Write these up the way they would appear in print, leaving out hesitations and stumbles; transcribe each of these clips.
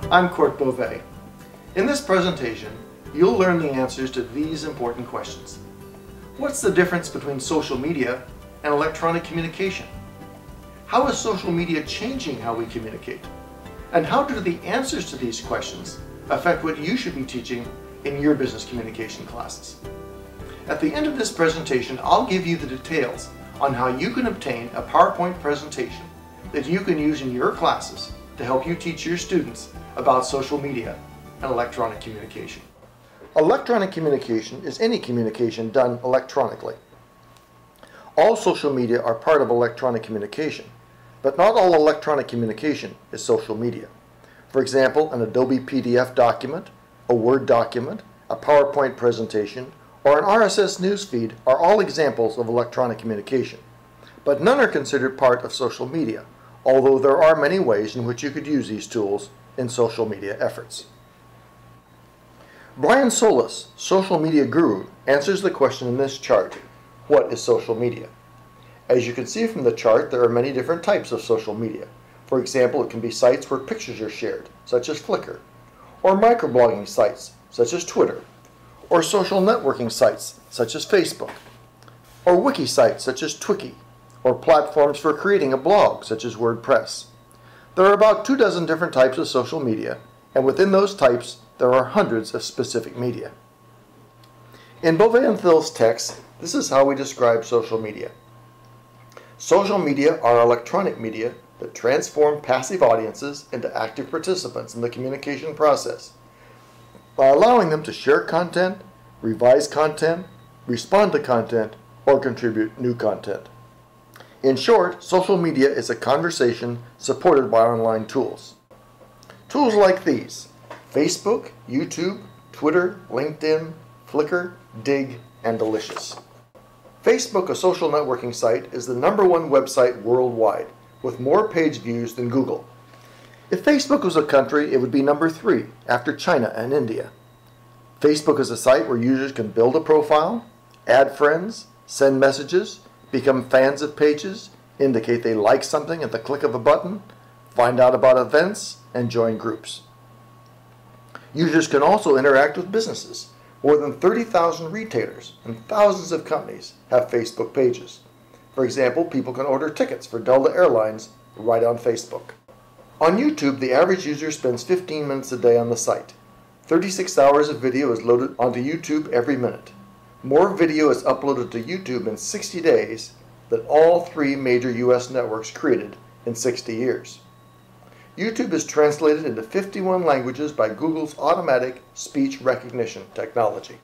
I'm Bovee. In this presentation, you'll learn the answers to these important questions. What's the difference between social media and electronic communication? How is social media changing how we communicate? And how do the answers to these questions affect what you should be teaching in your business communication classes? At the end of this presentation, I'll give you the details on how you can obtain a PowerPoint presentation that you can use in your classes to help you teach your students about social media and electronic communication. Electronic communication is any communication done electronically. All social media are part of electronic communication, but not all electronic communication is social media. For example, an Adobe PDF document, a Word document, a PowerPoint presentation, or an RSS newsfeed are all examples of electronic communication, but none are considered part of social media, although there are many ways in which you could use these tools in social media efforts. Brian Solis, social media guru, answers the question in this chart: what is social media? As you can see from the chart, there are many different types of social media. For example, it can be sites where pictures are shared, such as Flickr, or microblogging sites, such as Twitter, or social networking sites, such as Facebook, or wiki sites, such as Twiki, or platforms for creating a blog, such as WordPress. There are about 24 different types of social media, and within those types, there are hundreds of specific media. In Bovee and Thill's text, this is how we describe social media. Social media are electronic media that transform passive audiences into active participants in the communication process by allowing them to share content, revise content, respond to content, or contribute new content. In short, social media is a conversation supported by online tools. Tools like these: Facebook, YouTube, Twitter, LinkedIn, Flickr, Dig, and Delicious. Facebook, a social networking site, is the #1 website worldwide, with more page views than Google. If Facebook was a country, it would be #3, after China and India. Facebook is a site where users can build a profile, add friends, send messages, become fans of pages, indicate they like something at the click of a button, find out about events, and join groups. Users can also interact with businesses. More than 30,000 retailers and thousands of companies have Facebook pages. For example, people can order tickets for Delta Airlines right on Facebook. On YouTube, the average user spends 15 minutes a day on the site. 36 hours of video is loaded onto YouTube every minute. More video is uploaded to YouTube in 60 days than all 3 major US networks created in 60 years. YouTube is translated into 51 languages by Google's automatic speech recognition technology.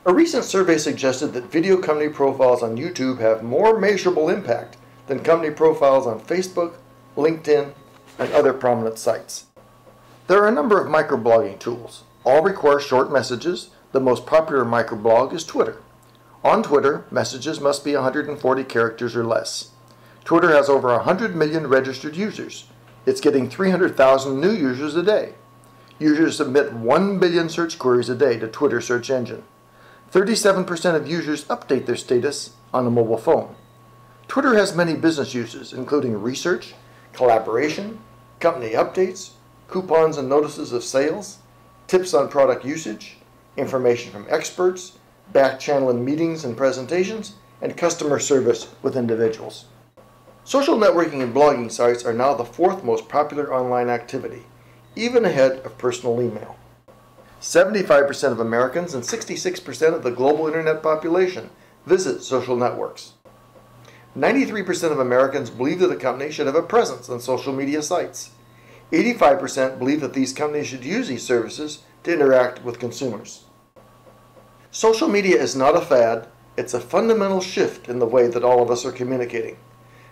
A recent survey suggested that video company profiles on YouTube have more measurable impact than company profiles on Facebook, LinkedIn, and other prominent sites. There are a number of microblogging tools. All require short messages. The most popular microblog is Twitter. On Twitter, messages must be 140 characters or less. Twitter has over 100 million registered users. It's getting 300,000 new users a day. Users submit 1 billion search queries a day to Twitter search engine. 37% of users update their status on a mobile phone. Twitter has many business uses, including research, collaboration, company updates, coupons and notices of sales, tips on product usage, information from experts, back channel in meetings and presentations, and customer service with individuals. Social networking and blogging sites are now the 4th most popular online activity, even ahead of personal email. 75% of Americans and 66% of the global internet population visit social networks. 93% of Americans believe that a company should have a presence on social media sites. 85% believe that these companies should use these services to interact with consumers. Social media is not a fad, it's a fundamental shift in the way that all of us are communicating.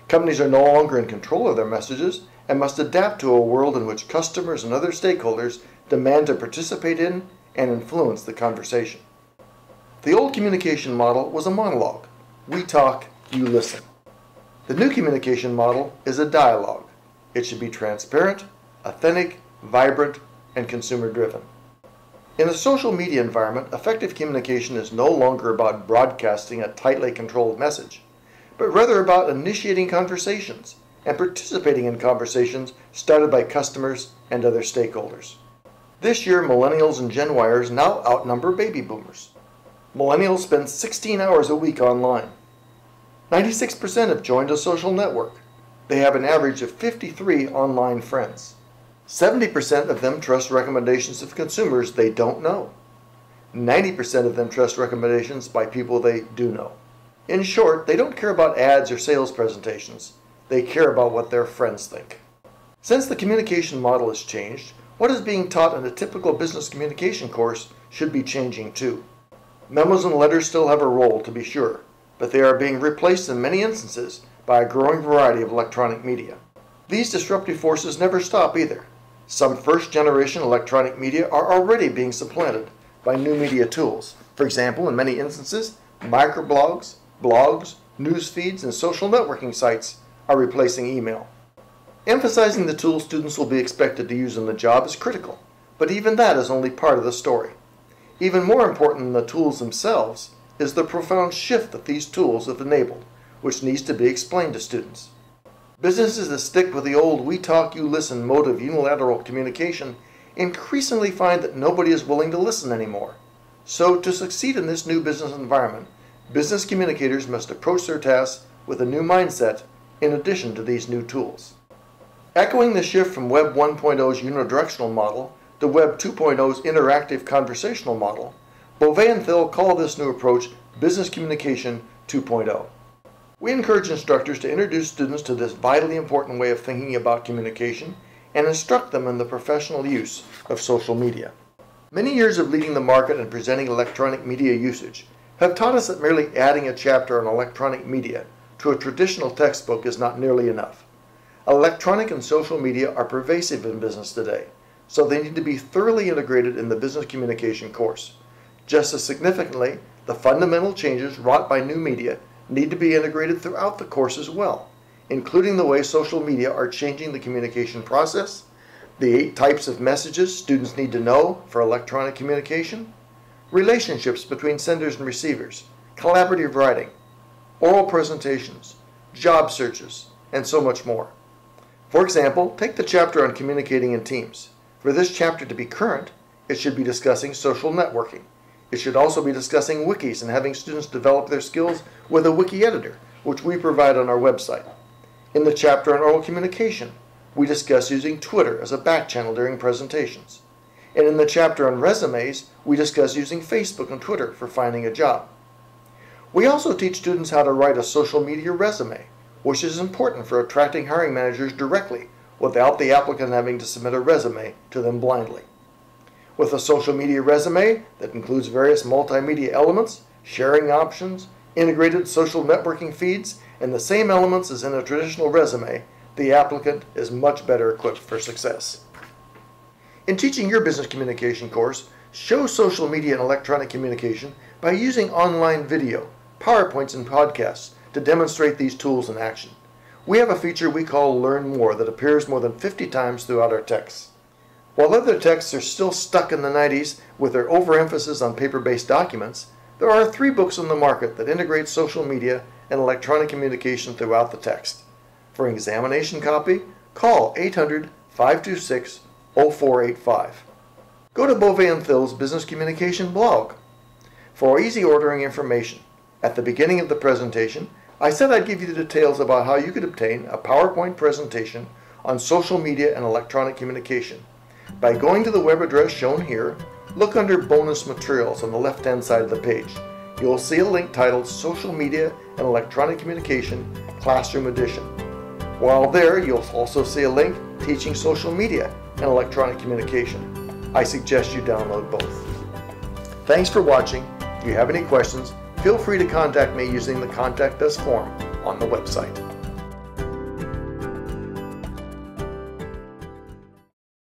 Companies are no longer in control of their messages and must adapt to a world in which customers and other stakeholders demand to participate in and influence the conversation. The old communication model was a monologue. We talk, you listen. The new communication model is a dialogue. It should be transparent, authentic, vibrant, and consumer-driven. In a social media environment, effective communication is no longer about broadcasting a tightly controlled message, but rather about initiating conversations, and participating in conversations started by customers and other stakeholders. This year, millennials and Gen Yers now outnumber baby boomers. Millennials spend 16 hours a week online. 96% have joined a social network. They have an average of 53 online friends. 70% of them trust recommendations of consumers they don't know. 90% of them trust recommendations by people they do know. In short, they don't care about ads or sales presentations. They care about what their friends think. Since the communication model has changed, what is being taught in a typical business communication course should be changing too. Memos and letters still have a role, to be sure, but they are being replaced in many instances by a growing variety of electronic media. These disruptive forces never stop either. Some first-generation electronic media are already being supplanted by new media tools. For example, in many instances, microblogs, blogs, news feeds, and social networking sites are replacing email. Emphasizing the tools students will be expected to use in the job is critical, but even that is only part of the story. Even more important than the tools themselves is the profound shift that these tools have enabled, which needs to be explained to students. Businesses that stick with the old we talk, you listen mode of unilateral communication increasingly find that nobody is willing to listen anymore. So, to succeed in this new business environment, business communicators must approach their tasks with a new mindset in addition to these new tools. Echoing the shift from Web 1.0's unidirectional model to Web 2.0's interactive conversational model, Bovee and Thill call this new approach Business Communication 2.0. We encourage instructors to introduce students to this vitally important way of thinking about communication and instruct them in the professional use of social media. Many years of leading the market and presenting electronic media usage have taught us that merely adding a chapter on electronic media to a traditional textbook is not nearly enough. Electronic and social media are pervasive in business today, so they need to be thoroughly integrated in the business communication course. Just as significantly, the fundamental changes wrought by new media need to be integrated throughout the course as well, including the way social media are changing the communication process, the 8 types of messages students need to know for electronic communication, relationships between senders and receivers, collaborative writing, oral presentations, job searches, and so much more. For example, take the chapter on communicating in teams. For this chapter to be current, it should be discussing social networking. It should also be discussing wikis and having students develop their skills with a wiki editor, which we provide on our website. In the chapter on oral communication, we discuss using Twitter as a back channel during presentations. And in the chapter on resumes, we discuss using Facebook and Twitter for finding a job. We also teach students how to write a social media resume, which is important for attracting hiring managers directly without the applicant having to submit a resume to them blindly. With a social media resume that includes various multimedia elements, sharing options, integrated social networking feeds, and the same elements as in a traditional resume, the applicant is much better equipped for success. In teaching your business communication course, show social media and electronic communication by using online video, PowerPoints, and podcasts to demonstrate these tools in action. We have a feature we call Learn More that appears more than 50 times throughout our texts. While other texts are still stuck in the 90s with their overemphasis on paper-based documents, there are 3 books on the market that integrate social media and electronic communication throughout the text. For an examination copy, call 800-526-0485. Go to Bovee and Thill's Business Communication blog for easy ordering information. At the beginning of the presentation, I said I'd give you the details about how you could obtain a PowerPoint presentation on social media and electronic communication. By going to the web address shown here, look under Bonus Materials on the left-hand side of the page. You'll see a link titled Social Media and Electronic Communication Classroom Edition. While there, you'll also see a link teaching social media and electronic communication. I suggest you download both. Thanks for watching. If you have any questions, feel free to contact me using the Contact Us form on the website.